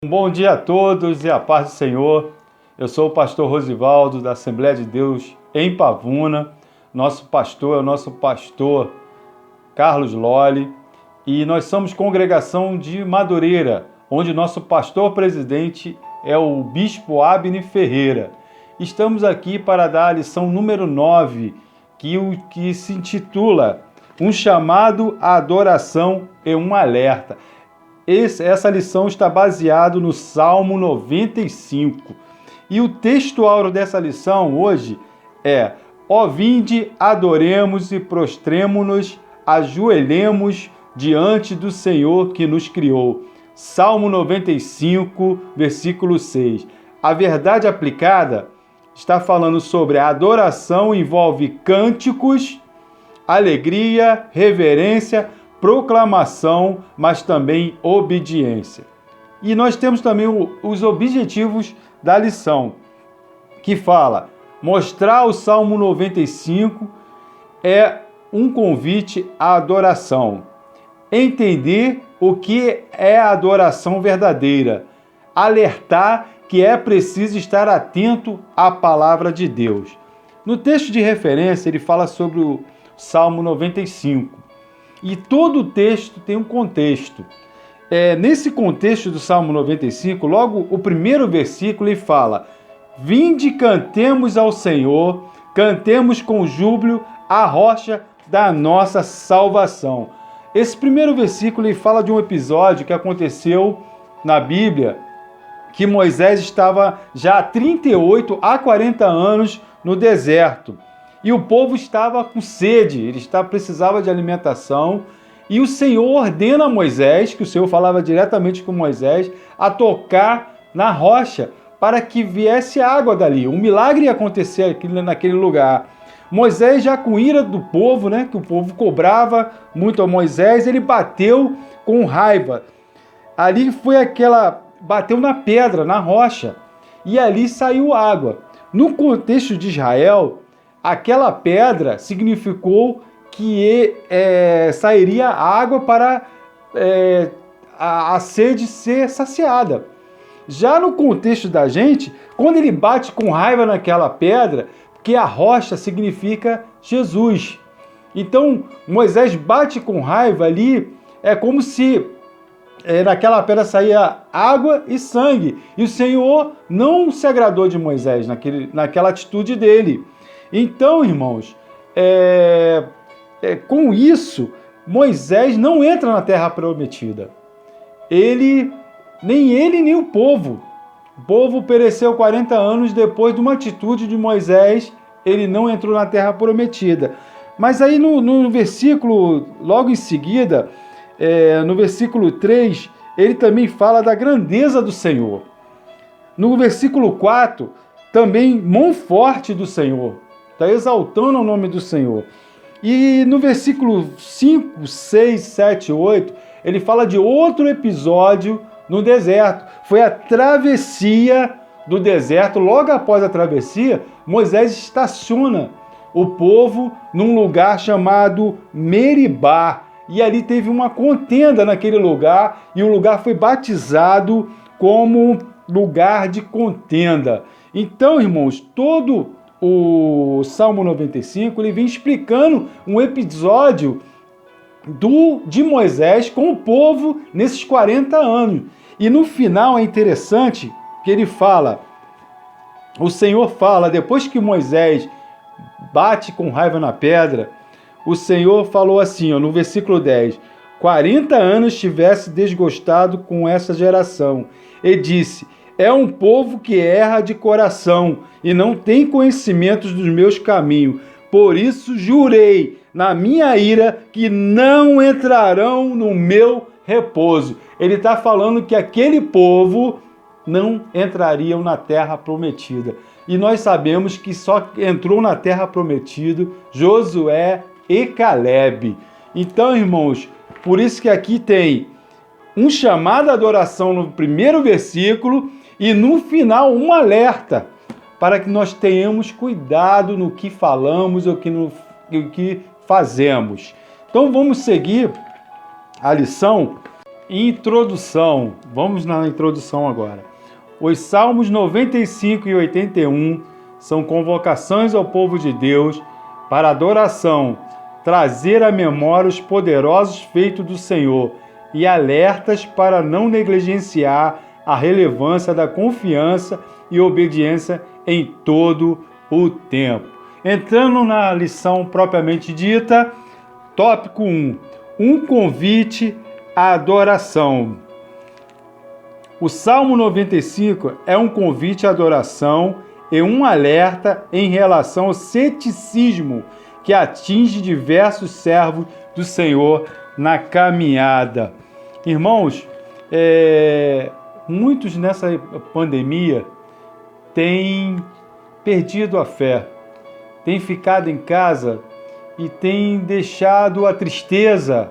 Um bom dia a todos e a paz do Senhor. Eu sou o pastor Rosivaldo, da Assembleia de Deus em Pavuna. Nosso pastor é o nosso pastor Carlos Lolli. E nós somos congregação de Madureira, onde nosso pastor-presidente é o bispo Abner Ferreira. Estamos aqui para dar a lição número 9, que se intitula Um chamado à adoração e um alerta. Essa lição está baseada no Salmo 95. E o texto áureo dessa lição hoje é: Ó vinde, adoremos e prostremo-nos, ajoelhemos diante do Senhor que nos criou. Salmo 95, versículo 6. A verdade aplicada está falando sobre a adoração, envolve cânticos, alegria, reverência, proclamação, mas também obediência. E nós temos também os objetivos da lição, que fala: mostrar o Salmo 95 é um convite à adoração. Entender o que é a adoração verdadeira. Alertar que é preciso estar atento à palavra de Deus. No texto de referência, ele fala sobre o Salmo 95. E todo o texto tem um contexto. Nesse contexto do Salmo 95, logo o primeiro versículo ele fala: Vinde, cantemos ao Senhor, cantemos com júbilo a rocha da nossa salvação. Esse primeiro versículo ele fala de um episódio que aconteceu na Bíblia, que Moisés estava já há 38 a 40 anos no deserto. E o povo estava com sede, precisava de alimentação. E o Senhor ordena a Moisés, que o Senhor falava diretamente com Moisés, a tocar na rocha para que viesse água dali. Um milagre ia acontecer naquele lugar. Moisés, já com ira do povo, que o povo cobrava muito a Moisés, ele bateu com raiva. Ali bateu na pedra, na rocha, e ali saiu água. No contexto de Israel, aquela pedra significou que sairia água para a sede ser saciada. Já no contexto da gente, quando ele bate com raiva naquela pedra, porque a rocha significa Jesus. Então, Moisés bate com raiva ali, é como se naquela pedra saía água e sangue. E o Senhor não se agradou de Moisés naquela atitude dele. Então, irmãos, com isso, Moisés não entra na terra prometida. Nem ele, nem o povo. O povo pereceu 40 anos depois de uma atitude de Moisés, ele não entrou na terra prometida. Mas aí no versículo, logo em seguida, no versículo 3, ele também fala da grandeza do Senhor. No versículo 4, também mão forte do Senhor. Está exaltando o nome do Senhor. E no versículo 5, 6, 7, 8, ele fala de outro episódio no deserto. Foi a travessia do deserto. Logo após a travessia, Moisés estaciona o povo num lugar chamado Meribá. E ali teve uma contenda naquele lugar, e o lugar foi batizado como lugar de contenda. Então, irmãos, todo o Salmo 95, ele vem explicando um episódio de Moisés com o povo nesses 40 anos. E no final é interessante que o Senhor fala, depois que Moisés bate com raiva na pedra, o Senhor falou assim, no versículo 10, 40 anos tivesse desgostado com essa geração, e disse: é um povo que erra de coração e não tem conhecimentos dos meus caminhos. Por isso jurei na minha ira que não entrarão no meu repouso. Ele está falando que aquele povo não entrariam na terra prometida. E nós sabemos que só entrou na terra prometida Josué e Caleb. Então, irmãos, por isso que aqui tem um chamado à adoração no primeiro versículo e no final um alerta para que nós tenhamos cuidado no que falamos ou no que fazemos. Então vamos seguir a lição Introdução. Vamos na introdução agora. Os Salmos 95 e 81 são convocações ao povo de Deus para adoração, trazer à memória os poderosos feitos do Senhor e alertas para não negligenciar a relevância da confiança e obediência em todo o tempo. Entrando na lição propriamente dita, tópico 1. Um convite à adoração. O Salmo 95 é um convite à adoração e um alerta em relação ao ceticismo que atinge diversos servos do Senhor na caminhada. Irmãos, muitos nessa pandemia têm perdido a fé, têm ficado em casa e têm deixado a tristeza,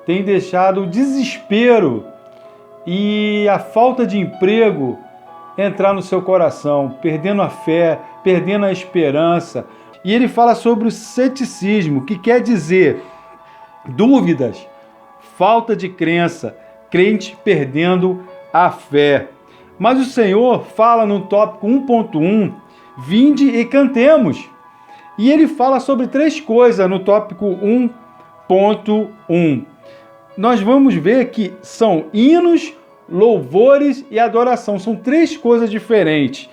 têm deixado o desespero e a falta de emprego entrar no seu coração, perdendo a fé, perdendo a esperança. E ele fala sobre o ceticismo, que quer dizer dúvidas, falta de crença, crente perdendo a fé. Mas o Senhor fala no tópico 1.1, vinde e cantemos. E ele fala sobre 3 coisas no tópico 1.1. Nós vamos ver que são hinos, louvores e adoração. São 3 coisas diferentes.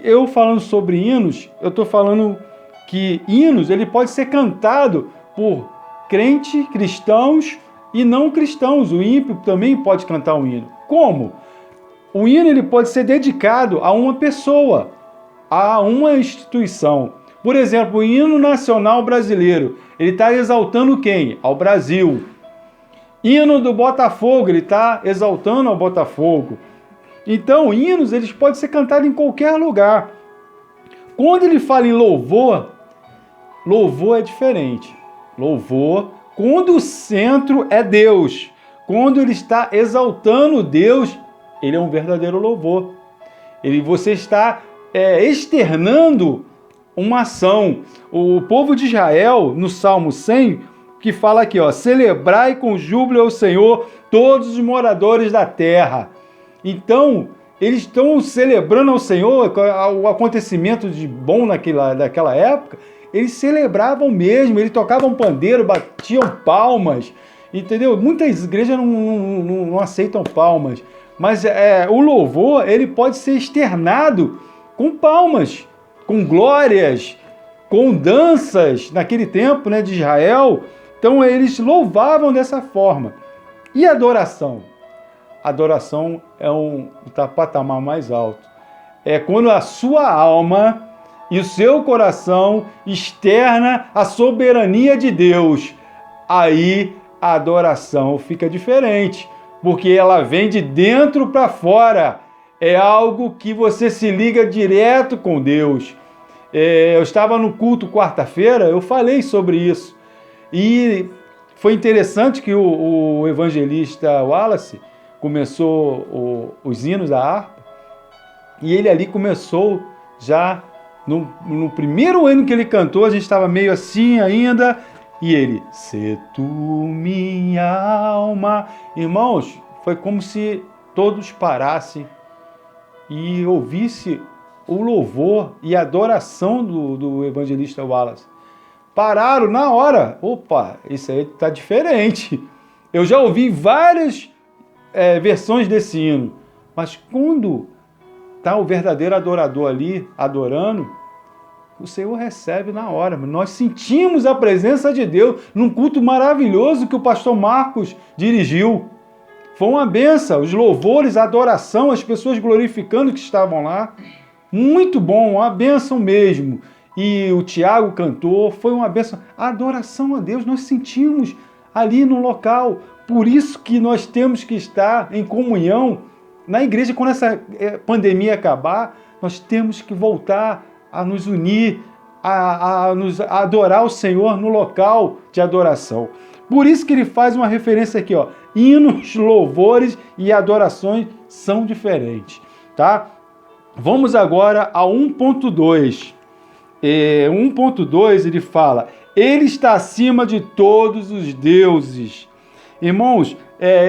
Eu falando sobre hinos, eu estou falando que hinos ele pode ser cantado por crentes, cristãos e não cristãos. O ímpio também pode cantar um hino. Como? O hino ele pode ser dedicado a uma pessoa, a uma instituição. Por exemplo, o hino nacional brasileiro, ele está exaltando quem? Ao Brasil. Hino do Botafogo, ele está exaltando ao Botafogo. Então, hinos, eles podem ser cantados em qualquer lugar. Quando ele fala em louvor, louvor é diferente. Louvor, quando o centro é Deus, quando ele está exaltando Deus, ele é um verdadeiro louvor. Você está externando uma ação. O povo de Israel, no Salmo 100, que fala aqui, celebrai com júbilo ao Senhor todos os moradores da terra. Então, eles estão celebrando ao Senhor o acontecimento de bom daquela época. Eles celebravam mesmo, eles tocavam pandeiro, batiam palmas, entendeu? Muitas igrejas não aceitam palmas, mas o louvor ele pode ser externado com palmas, com glórias, com danças naquele tempo, de Israel. Então eles louvavam dessa forma. E adoração? Adoração é um patamar mais alto. É quando a sua alma e o seu coração externa a soberania de Deus. Aí a adoração fica diferente, porque ela vem de dentro para fora. É algo que você se liga direto com Deus. Eu estava no culto quarta-feira, eu falei sobre isso. E foi interessante que o evangelista Wallace começou os hinos da harpa, e ele ali começou já no primeiro hino que ele cantou, a gente estava meio assim ainda, e ele, se tu minha alma... Irmãos, foi como se todos parassem e ouvissem o louvor e a adoração do evangelista Wallace. Pararam na hora. Opa, isso aí está diferente. Eu já ouvi várias versões desse hino, mas quando está o verdadeiro adorador ali, adorando, o Senhor recebe na hora. Nós sentimos a presença de Deus num culto maravilhoso que o pastor Marcos dirigiu. Foi uma benção, os louvores, a adoração, as pessoas glorificando que estavam lá. Muito bom, uma benção mesmo. E o Tiago cantou, foi uma benção. A adoração a Deus, nós sentimos ali no local. Por isso que nós temos que estar em comunhão na igreja. Quando essa pandemia acabar, nós temos que voltar a nos unir, a adorar o Senhor no local de adoração. Por isso que ele faz uma referência aqui, hinos, louvores e adorações são diferentes, tá? Vamos agora a 1.2. 1.2 ele fala, ele está acima de todos os deuses. Irmãos,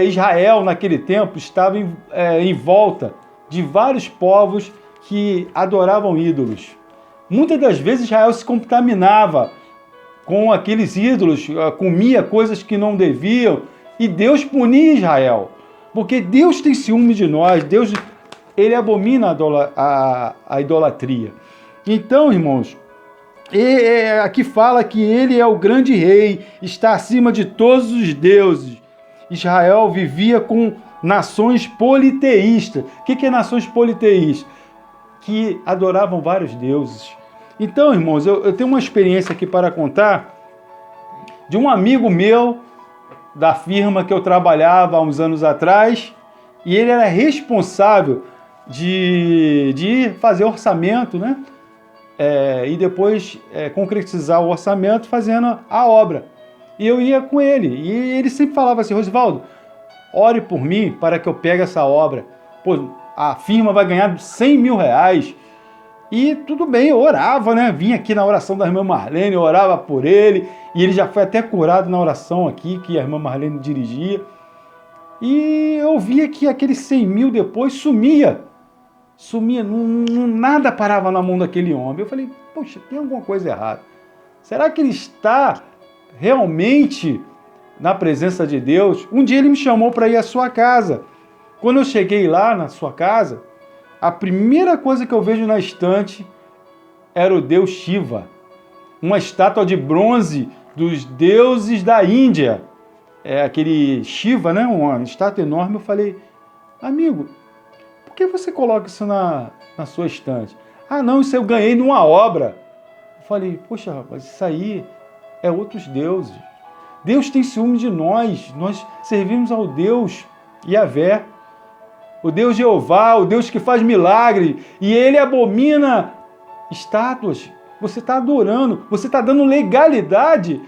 Israel, naquele tempo, estava em volta de vários povos que adoravam ídolos. Muitas das vezes Israel se contaminava com aqueles ídolos, comia coisas que não deviam, e Deus punia Israel. Porque Deus tem ciúme de nós, Deus ele abomina a idolatria. Então, irmãos, aqui fala que ele é o grande rei, está acima de todos os deuses. Israel vivia com nações politeístas. O que é nações politeístas? Que adoravam vários deuses. Então, irmãos, eu tenho uma experiência aqui para contar de um amigo meu, da firma que eu trabalhava há uns anos atrás, e ele era responsável de fazer orçamento, né? E depois concretizar o orçamento fazendo a obra. E eu ia com ele, e ele sempre falava assim: Rosivaldo, ore por mim para que eu pegue essa obra. Pô, a firma vai ganhar 100 mil reais. E tudo bem, eu orava, né? Vinha aqui na oração da irmã Marlene, eu orava por ele, e ele já foi até curado na oração aqui, que a irmã Marlene dirigia. E eu via que aqueles 100 mil depois sumia, nada parava na mão daquele homem. Eu falei: poxa, tem alguma coisa errada. Será que ele está realmente na presença de Deus? Um dia ele me chamou para ir à sua casa. Quando eu cheguei lá na sua casa, a primeira coisa que eu vejo na estante era o deus Shiva, uma estátua de bronze dos deuses da Índia. Aquele Shiva, né? Uma estátua enorme. Eu falei: amigo, por que você coloca isso na sua estante? Ah, não, isso eu ganhei numa obra. Eu falei: poxa, rapaz, isso aí é outros deuses. Deus tem ciúme de nós servimos ao Deus Yahvé, o Deus Jeová, o Deus que faz milagre, e ele abomina estátuas. Você está adorando, você está dando legalidade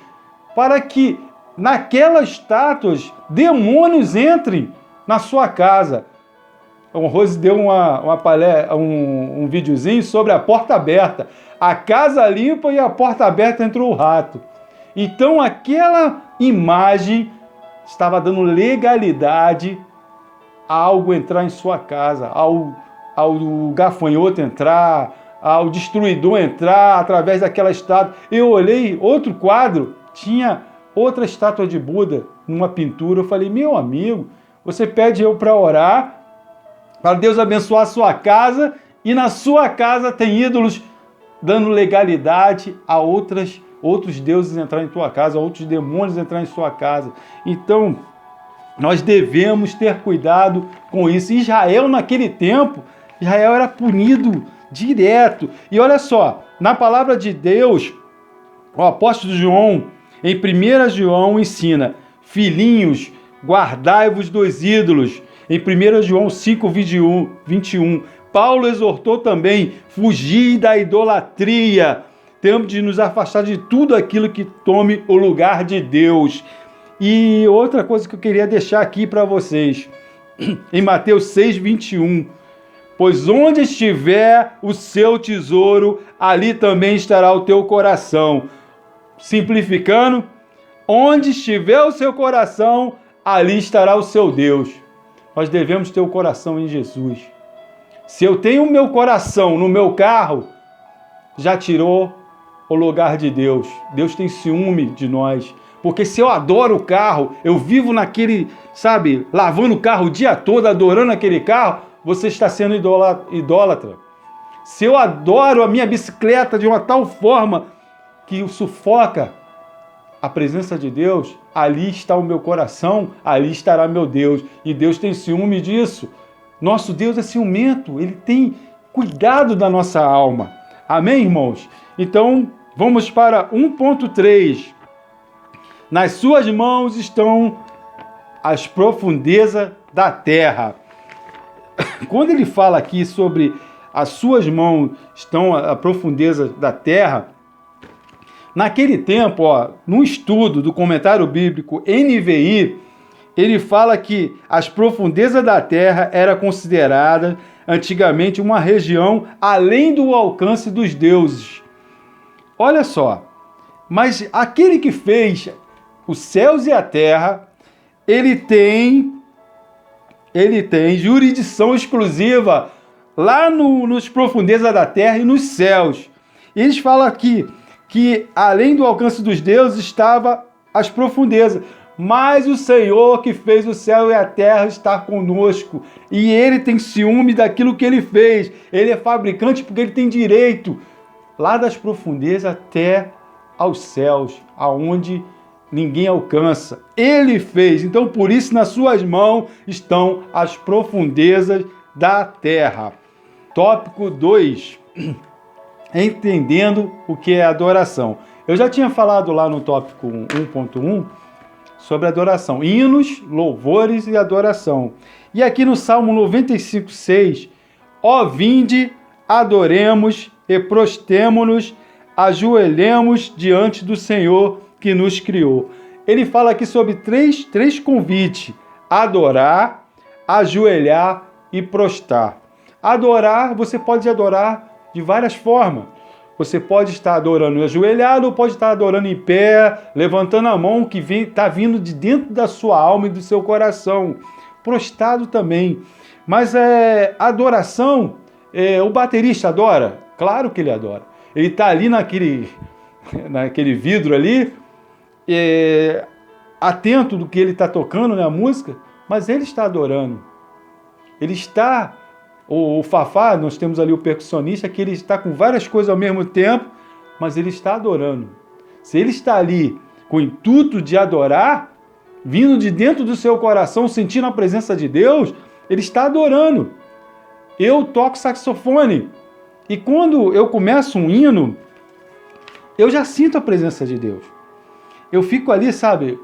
para que naquelas estátuas demônios entrem na sua casa. O Rose deu um videozinho sobre a porta aberta. A casa limpa e a porta aberta entrou o rato. Então aquela imagem estava dando legalidade a algo entrar em sua casa, ao gafanhoto entrar, ao destruidor entrar através daquela estátua. Eu olhei outro quadro, tinha outra estátua de Buda numa pintura. Eu falei: meu amigo, você pede eu para orar, para Deus abençoar a sua casa, e na sua casa tem ídolos dando legalidade a outros deuses entrar em tua casa, a outros demônios entrar em sua casa. Então, nós devemos ter cuidado com isso. Israel, naquele tempo, Israel era punido direto. E olha só, na palavra de Deus, o apóstolo João, em 1 João, ensina: filhinhos, guardai-vos dos ídolos. Em 1 João 5, 21, Paulo exortou também: fugir da idolatria. Temos de nos afastar de tudo aquilo que tome o lugar de Deus. E outra coisa que eu queria deixar aqui para vocês, em Mateus 6, 21, pois onde estiver o seu tesouro, ali também estará o teu coração. Simplificando, onde estiver o seu coração, ali estará o seu Deus. Nós devemos ter o coração em Jesus. Se eu tenho o meu coração no meu carro, já tirou o lugar de Deus. Deus tem ciúme de nós. Porque se eu adoro o carro, eu vivo naquele, lavando o carro o dia todo, adorando aquele carro, você está sendo idólatra. Se eu adoro a minha bicicleta de uma tal forma que sufoca a presença de Deus, ali está o meu coração, ali estará meu Deus. E Deus tem ciúme disso. Nosso Deus é ciumento, Ele tem cuidado da nossa alma. Amém, irmãos? Então, vamos para 1.3. Nas suas mãos estão as profundezas da terra. Quando ele fala aqui sobre as suas mãos estão a profundeza da terra, naquele tempo, no estudo do comentário bíblico NVI, ele fala que as profundezas da terra era considerada antigamente uma região além do alcance dos deuses. Olha só, mas aquele que fez os céus e a terra, ele tem jurisdição exclusiva lá nos profundezas da terra e nos céus. E eles falam aqui que além do alcance dos deuses estava as profundezas, mas o Senhor que fez o céu e a terra está conosco, e ele tem ciúme daquilo que ele fez. Ele é fabricante porque ele tem direito lá das profundezas até aos céus, aonde ninguém alcança. Ele fez. Então, por isso, nas suas mãos estão as profundezas da terra. Tópico 2. Entendendo o que é adoração. Eu já tinha falado lá no tópico 1.1 sobre adoração. Hinos, louvores e adoração. E aqui no Salmo 95:6, ó vinde, adoremos e prostemo-nos, ajoelhemos diante do Senhor que nos criou. Ele fala aqui sobre três convites: adorar, ajoelhar e prostrar. Adorar, você pode adorar de várias formas. Você pode estar adorando ajoelhado ou pode estar adorando em pé, levantando a mão que está vindo de dentro da sua alma e do seu coração. Prostrado também. Mas adoração, o baterista adora? Claro que ele adora. Ele está ali naquele vidro ali, atento do que ele está tocando na música, mas ele está adorando. Ele está... O Fafá, nós temos ali o percussionista, que ele está com várias coisas ao mesmo tempo, mas ele está adorando. Se ele está ali com o intuito de adorar, vindo de dentro do seu coração, sentindo a presença de Deus, ele está adorando. Eu toco saxofone, e quando eu começo um hino, eu já sinto a presença de Deus. Eu fico ali, sabe,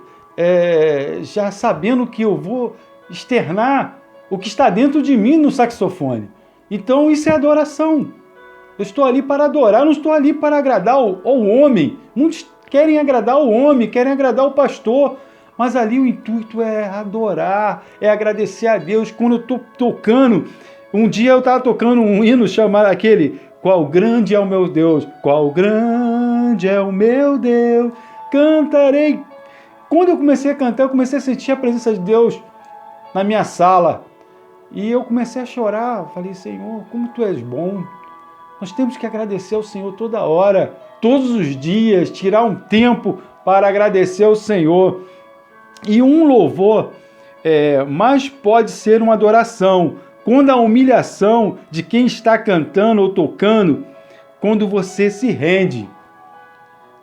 já sabendo que eu vou externar o que está dentro de mim no saxofone. Então isso é adoração. Eu estou ali para adorar, não estou ali para agradar ao homem. Muitos querem agradar o homem, querem agradar o pastor, mas ali o intuito é adorar, é agradecer a Deus. Quando eu estou tocando, um dia eu estava tocando um hino chamado aquele, qual grande é o meu Deus, qual grande é o meu Deus, cantarei. Quando eu comecei a cantar, eu comecei a sentir a presença de Deus na minha sala. E eu comecei a chorar, falei, Senhor, como Tu és bom. Nós temos que agradecer ao Senhor toda hora, todos os dias, tirar um tempo para agradecer ao Senhor. E um louvor, mas pode ser uma adoração, quando a humilhação de quem está cantando ou tocando, quando você se rende.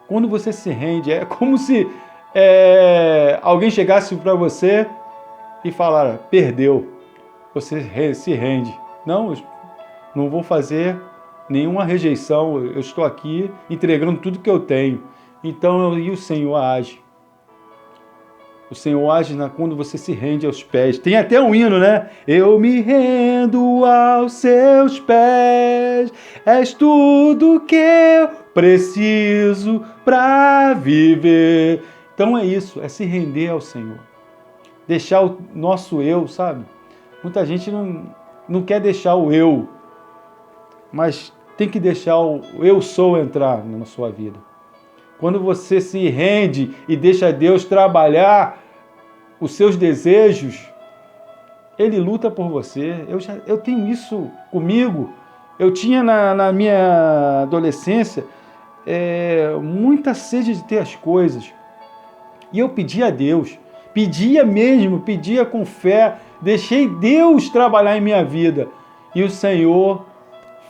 Quando você se rende, é como se alguém chegasse para você e falar, perdeu. Você se rende. Não vou fazer nenhuma rejeição. Eu estou aqui entregando tudo que eu tenho. Então, e o Senhor age. O Senhor age quando você se rende aos pés. Tem até um hino, né? Eu me rendo aos seus pés. És tudo que eu preciso para viver. Então é isso, é se render ao Senhor. Deixar o nosso eu, sabe? Muita gente não quer deixar o eu, mas tem que deixar o eu sou entrar na sua vida. Quando você se rende e deixa Deus trabalhar os seus desejos, Ele luta por você. Eu tenho isso comigo. Eu tinha na minha adolescência muita sede de ter as coisas. E eu pedia a Deus. Pedia mesmo, pedia com fé. Deixei Deus trabalhar em minha vida. E o Senhor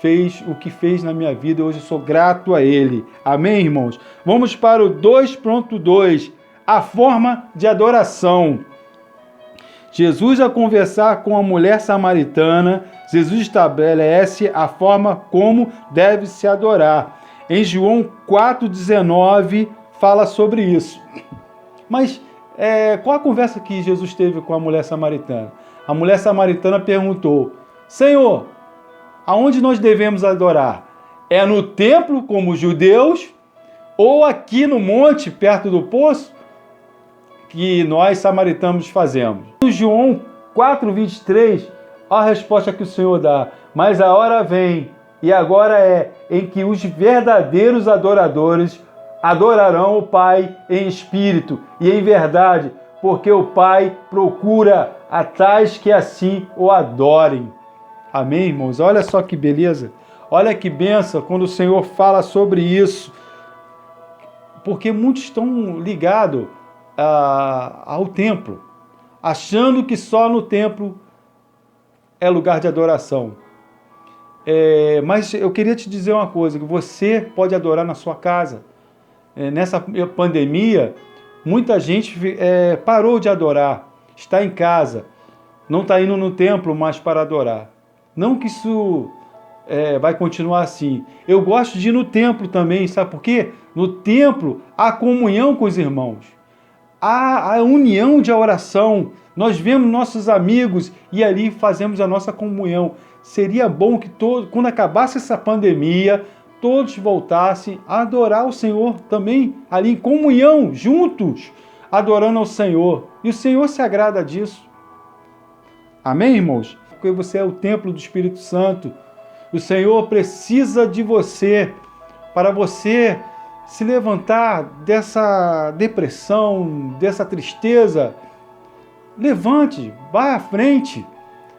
fez o que fez na minha vida. Hoje eu sou grato a Ele. Amém, irmãos? Vamos para o 2.2. A forma de adoração. Jesus, ao conversar com a mulher samaritana, Jesus estabelece a forma como deve se adorar. Em João 4,19 fala sobre isso. Mas qual a conversa que Jesus teve com a mulher samaritana? A mulher samaritana perguntou, Senhor, aonde nós devemos adorar? É no templo, como os judeus, ou aqui no monte, perto do poço, que nós samaritanos fazemos? Em João 4,23, olha a resposta que o Senhor dá. Mas a hora vem, e agora é, em que os verdadeiros adoradores adorarão o Pai em espírito e em verdade, porque o Pai procura a tais que assim o adorem. Amém, irmãos? Olha só que beleza. Olha que bênção quando o Senhor fala sobre isso. Porque muitos estão ligados ao templo, achando que só no templo é lugar de adoração. Mas eu queria te dizer uma coisa, que você pode adorar na sua casa. Nessa pandemia, muita gente parou de adorar, está em casa, não está indo no templo mais para adorar. Não que isso vai continuar assim. Eu gosto de ir no templo também, sabe por quê? No templo há comunhão com os irmãos, há a união de oração. Nós vemos nossos amigos e ali fazemos a nossa comunhão. Seria bom que quando acabasse essa pandemia, todos voltassem a adorar o Senhor também, ali em comunhão, juntos, adorando ao Senhor. E o Senhor se agrada disso. Amém, irmãos? Porque você é o templo do Espírito Santo. O Senhor precisa de você para você se levantar dessa depressão, dessa tristeza. Levante, vá à frente,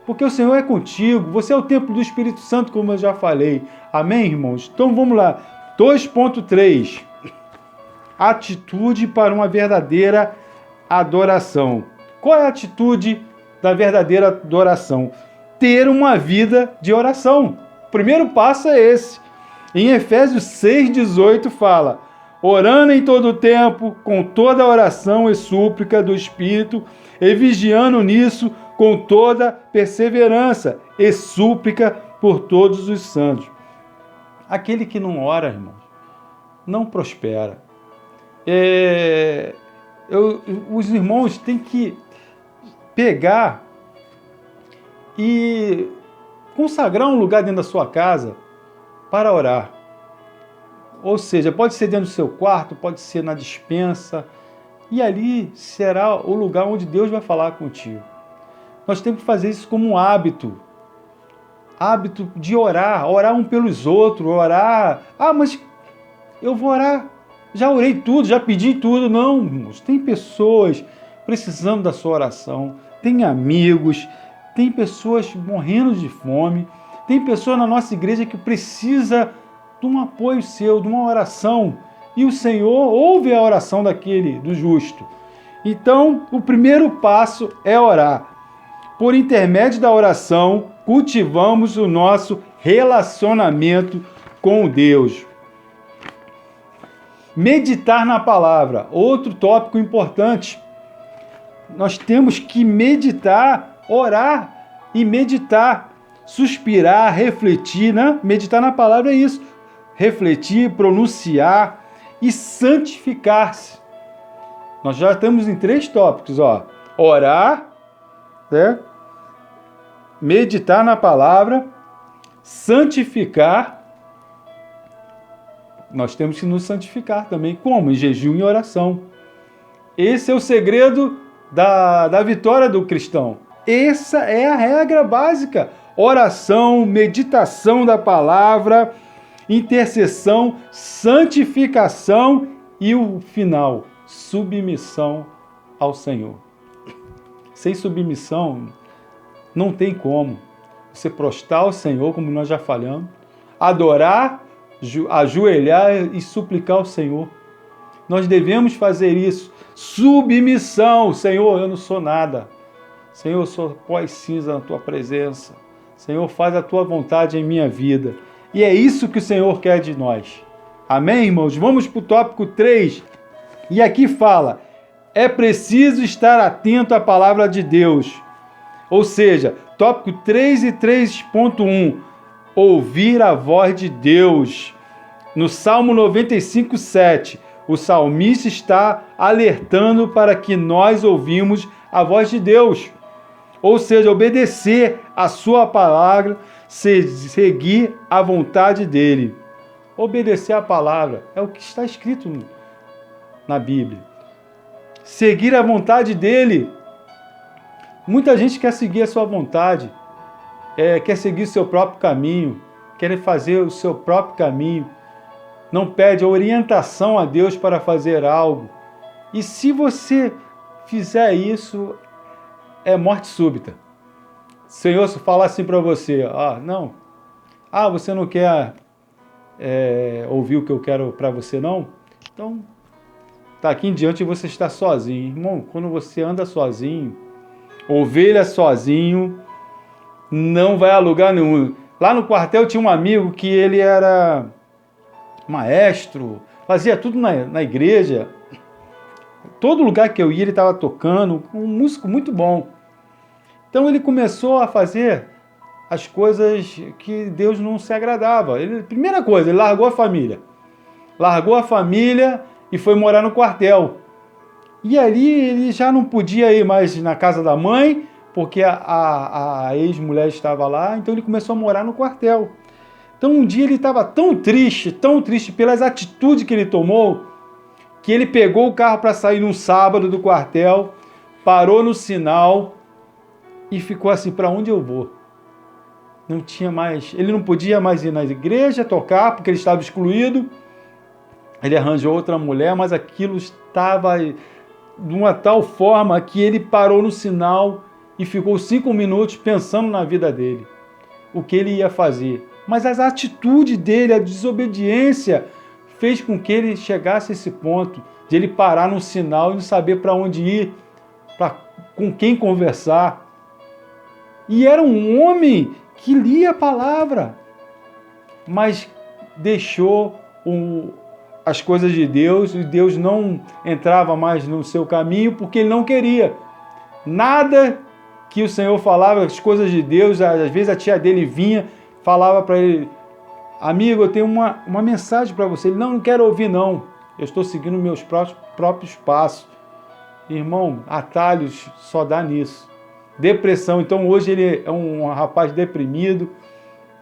porque o Senhor é contigo. Você é o templo do Espírito Santo, como eu já falei. Amém, irmãos? Então vamos lá. 2.3. Atitude para uma verdadeira adoração. Qual é a atitude da verdadeira adoração? Ter uma vida de oração. O primeiro passo é esse. Em Efésios 6,18 fala: orando em todo o tempo, com toda oração e súplica do Espírito, e vigiando nisso com toda perseverança e súplica por todos os santos. Aquele que não ora, irmão, não prospera. Os irmãos têm que pegar e consagrar um lugar dentro da sua casa para orar. Ou seja, pode ser dentro do seu quarto, pode ser na despensa, e ali será o lugar onde Deus vai falar contigo. Nós temos que fazer isso como um hábito de orar um pelos outros, orar. Mas eu vou orar, já orei tudo, já pedi tudo. Não, irmãos, tem pessoas precisando da sua oração, tem amigos, tem pessoas morrendo de fome, tem pessoas na nossa igreja que precisa de um apoio seu, de uma oração, e o Senhor ouve a oração do justo. Então, o primeiro passo é orar. Por intermédio da oração, cultivamos o nosso relacionamento com Deus. Meditar na palavra, outro tópico importante. Nós temos que meditar, orar e meditar, suspirar, refletir, né? Meditar na palavra é isso. Refletir, pronunciar e santificar-se. Nós já estamos em 3 tópicos, ó. Orar, né? Meditar na palavra, santificar. Nós temos que nos santificar também. Como? Em jejum e oração. Esse é o segredo da vitória do cristão. Essa é a regra básica. Oração, meditação da palavra, intercessão, santificação e o final, submissão ao Senhor. Sem submissão, não tem como você prostrar ao Senhor, como nós já falamos, adorar, ajoelhar e suplicar ao Senhor. Nós devemos fazer isso. Submissão. Senhor, eu não sou nada. Senhor, eu sou pó e cinza na tua presença. Senhor, faz a tua vontade em minha vida. E é isso que o Senhor quer de nós. Amém, irmãos? Vamos para o tópico 3. E aqui fala: é preciso estar atento à palavra de Deus. Ou seja, tópico 3 e 3.1. Ouvir a voz de Deus. No Salmo 95:7, o salmista está alertando para que nós ouvimos a voz de Deus. Ou seja, obedecer a sua palavra, seguir a vontade dele. Obedecer a palavra é o que está escrito na Bíblia. Seguir a vontade dele. Muita gente quer seguir a sua vontade, quer seguir o seu próprio caminho, quer fazer o seu próprio caminho. Não pede orientação a Deus para fazer algo. E se você fizer isso, é morte súbita. Senhor, se falar assim para você, você não quer ouvir o que eu quero para você, não? Então, daqui em diante você está sozinho. Irmão, quando você anda sozinho, ovelha sozinho, não vai a lugar nenhum. Lá no quartel tinha um amigo que ele era maestro, fazia tudo na igreja. Todo lugar que eu ia ele estava tocando, um músico muito bom. Então ele começou a fazer as coisas que Deus não se agradava. Primeira coisa, ele largou a família. Largou a família e foi morar no quartel. E ali ele já não podia ir mais na casa da mãe, porque a ex-mulher estava lá, então ele começou a morar no quartel. Então um dia ele estava tão triste pelas atitudes que ele tomou, que ele pegou o carro para sair num sábado do quartel, parou no sinal e ficou assim, para onde eu vou? Não tinha mais, ele não podia mais ir na igreja tocar, porque ele estava excluído. Ele arranjou outra mulher, mas aquilo estava de uma tal forma que ele parou no sinal e ficou 5 minutos pensando na vida dele, o que ele ia fazer. Mas as atitudes dele, a desobediência, fez com que ele chegasse a esse ponto de ele parar no sinal e não saber para onde ir, com quem conversar. E era um homem que lia a palavra, mas deixou as coisas de Deus, e Deus não entrava mais no seu caminho porque ele não queria. Nada que o Senhor falava, as coisas de Deus, às vezes a tia dele vinha, falava para ele, amigo, eu tenho uma mensagem para você. Ele, não quero ouvir não, eu estou seguindo meus próprios passos. Irmão, atalhos só dá nisso. Depressão, então hoje ele é um rapaz deprimido,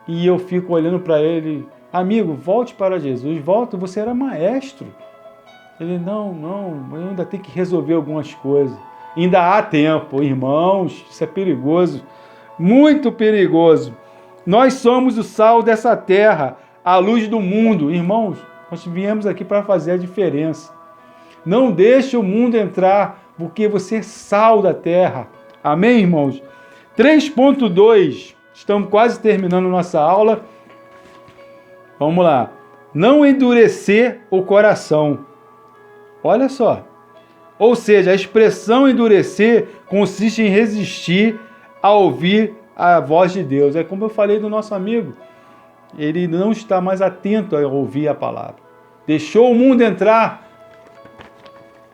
e eu fico olhando para ele, amigo, volte para Jesus, volta, você era maestro. Ele, não, eu ainda tenho que resolver algumas coisas. Ainda há tempo, irmãos, isso é perigoso, muito perigoso. Nós somos o sal dessa terra, a luz do mundo. Irmãos, nós viemos aqui para fazer a diferença. Não deixe o mundo entrar, porque você é sal da terra. Amém, irmãos? 3.2, estamos quase terminando nossa aula. Vamos lá. Não endurecer o coração. Olha só. Ou seja, a expressão endurecer consiste em resistir a ouvir a voz de Deus. É como eu falei do nosso amigo. Ele não está mais atento a ouvir a palavra. Deixou o mundo entrar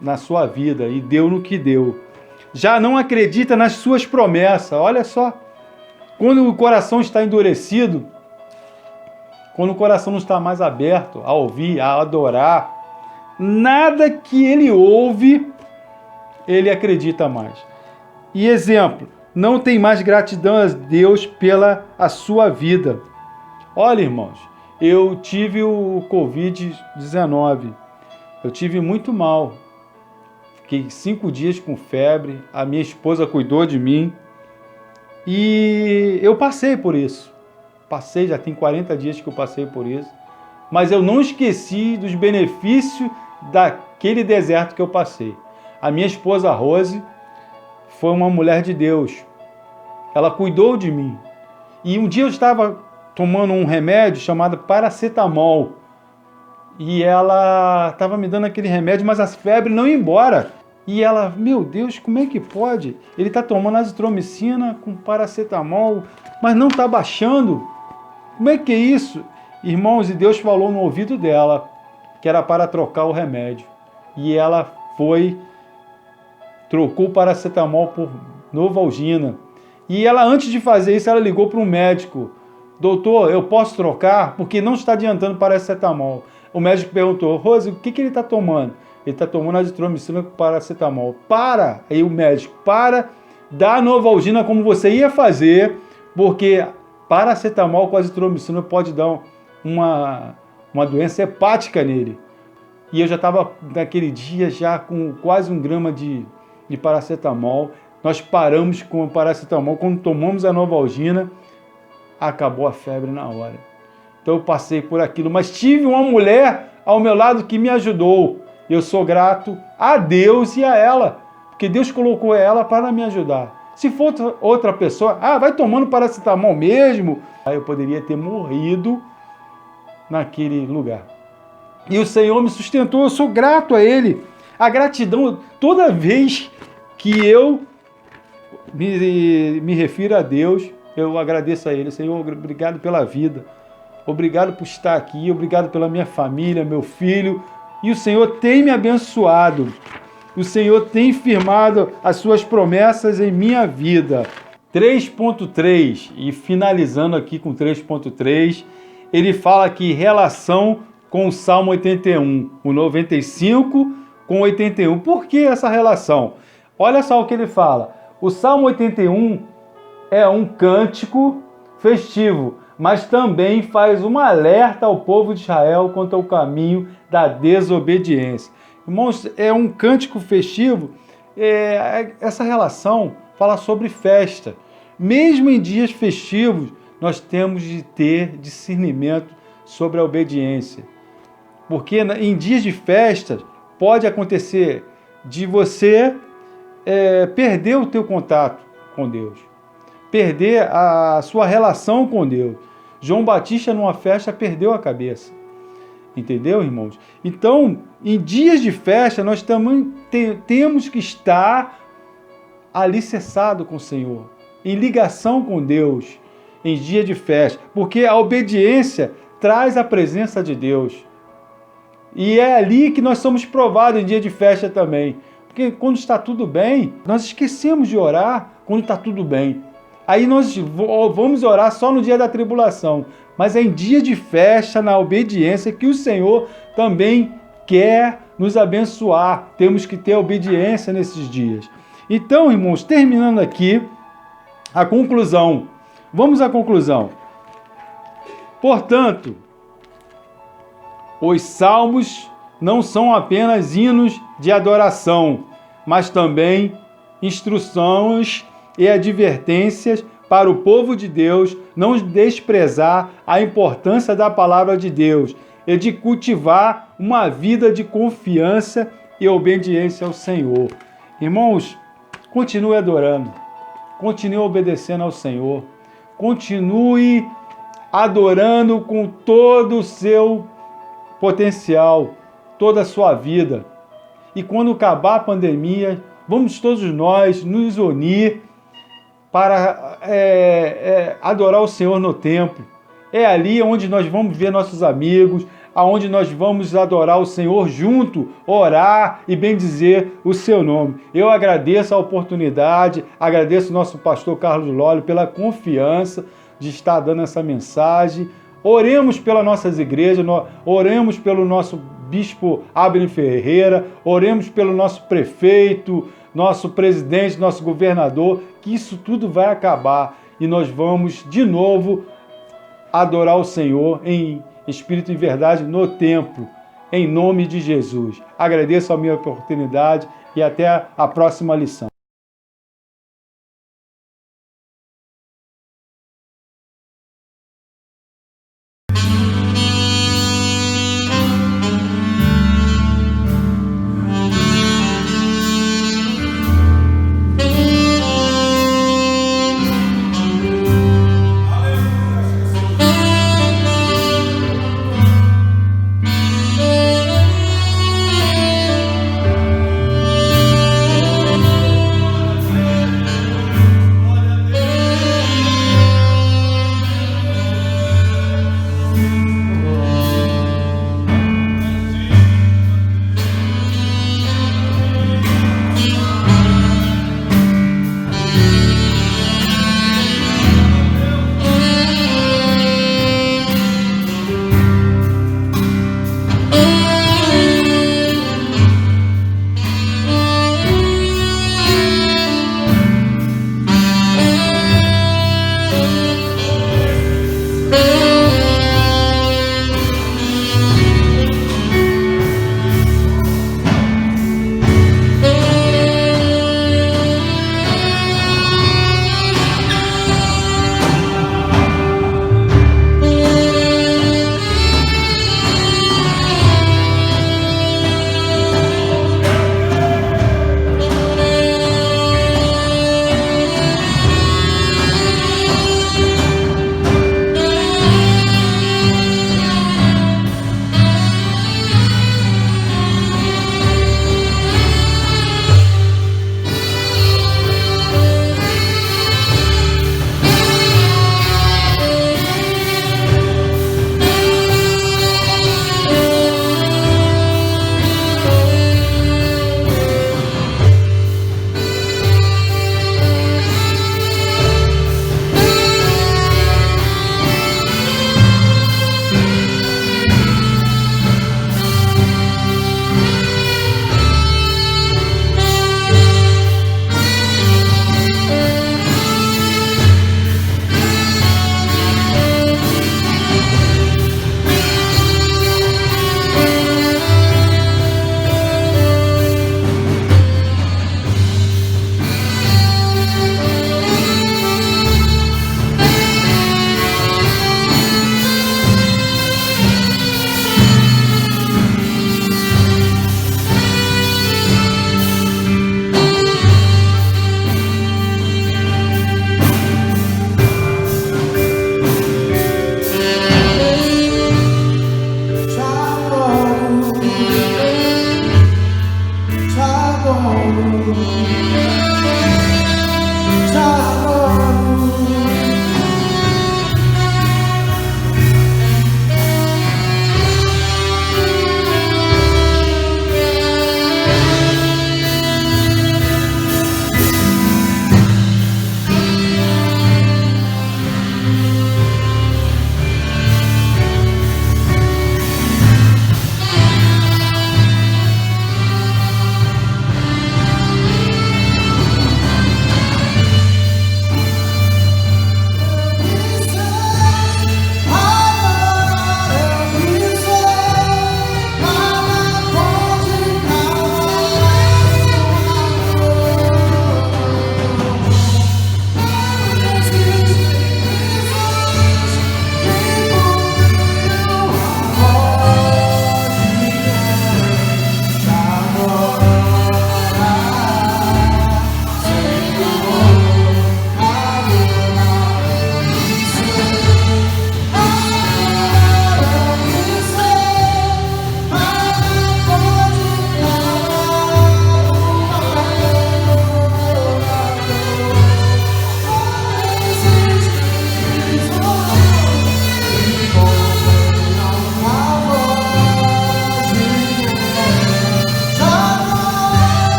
na sua vida e deu no que deu. Já não acredita nas suas promessas. Olha só. Quando o coração está endurecido, quando o coração não está mais aberto a ouvir, a adorar, nada que ele ouve, ele acredita mais. E exemplo, não tem mais gratidão a Deus pela a sua vida. Olha, irmãos, eu tive o Covid-19, eu tive muito mal. Fiquei 5 dias com febre, a minha esposa cuidou de mim e eu passei por isso. Já tem 40 dias que eu passei por isso, mas eu não esqueci dos benefícios daquele deserto que eu passei. A minha esposa Rose foi uma mulher de Deus, ela cuidou de mim. E um dia eu estava tomando um remédio chamado paracetamol, e ela estava me dando aquele remédio, mas a febre não ia embora. E ela, meu Deus, como é que pode? Ele está tomando azitromicina com paracetamol, mas não está baixando. Como é que é isso? Irmãos, e Deus falou no ouvido dela que era para trocar o remédio. E ela trocou o paracetamol por Novalgina. E ela, antes de fazer isso, ela ligou para um médico. Doutor, eu posso trocar? Porque não está adiantando paracetamol. O médico perguntou, Rose, o que ele está tomando? Ele está tomando azitromicina com paracetamol. Aí o médico, dá Novalgina como você ia fazer, porque paracetamol com azitromicina pode dar uma doença hepática nele. E eu já estava naquele dia já com quase 1 grama de paracetamol. Nós paramos com o paracetamol, quando tomamos a Novalgina, acabou a febre na hora. Então eu passei por aquilo, mas tive uma mulher ao meu lado que me ajudou. Eu sou grato a Deus e a ela, porque Deus colocou ela para me ajudar. Se for outra pessoa, vai tomando paracetamol mesmo, aí eu poderia ter morrido naquele lugar. E o Senhor me sustentou, eu sou grato a Ele. A gratidão, toda vez que eu me refiro a Deus, eu agradeço a Ele. Senhor, obrigado pela vida, obrigado por estar aqui, obrigado pela minha família, meu filho. E o Senhor tem me abençoado, o Senhor tem firmado as suas promessas em minha vida. 3.3, e finalizando aqui com 3.3, ele fala aqui relação com o Salmo 81, o 95 com o 81. Por que essa relação? Olha só o que ele fala. O Salmo 81 é um cântico festivo, mas também faz um alerta ao povo de Israel quanto ao caminho da desobediência. Irmãos, é um cântico festivo. Essa relação fala sobre festa. Mesmo em dias festivos, nós temos de ter discernimento sobre a obediência. Porque em dias de festa, pode acontecer de você perder o teu contato com Deus, perder a sua relação com Deus. João Batista, numa festa, perdeu a cabeça. Entendeu, irmãos? Então, em dias de festa, nós também temos que estar alicerçado com o Senhor, em ligação com Deus, em dia de festa, porque a obediência traz a presença de Deus. E é ali que nós somos provados em dia de festa também. Porque quando está tudo bem, nós esquecemos de orar quando está tudo bem. Aí nós vamos orar só no dia da tribulação. Mas é em dia de festa, na obediência, que o Senhor também quer nos abençoar. Temos que ter obediência nesses dias. Então, irmãos, terminando aqui, a conclusão. Vamos à conclusão. Portanto, os salmos não são apenas hinos de adoração, mas também instruções e advertências para o povo de Deus não desprezar a importância da palavra de Deus e de cultivar uma vida de confiança e obediência ao Senhor. Irmãos, continue adorando, continue obedecendo ao Senhor, continue adorando com todo o seu potencial, toda a sua vida. E quando acabar a pandemia, vamos todos nós nos unir para adorar o Senhor no templo. É ali onde nós vamos ver nossos amigos, aonde nós vamos adorar o Senhor junto, orar e bendizer o seu nome. Eu agradeço a oportunidade, agradeço o nosso pastor Carlos Lolli pela confiança de estar dando essa mensagem. Oremos pelas nossas igrejas, oremos pelo nosso bispo Abner Ferreira, oremos pelo nosso prefeito, nosso presidente, nosso governador, que isso tudo vai acabar e nós vamos de novo adorar o Senhor em espírito e verdade no templo, em nome de Jesus. Agradeço a minha oportunidade e até a próxima lição.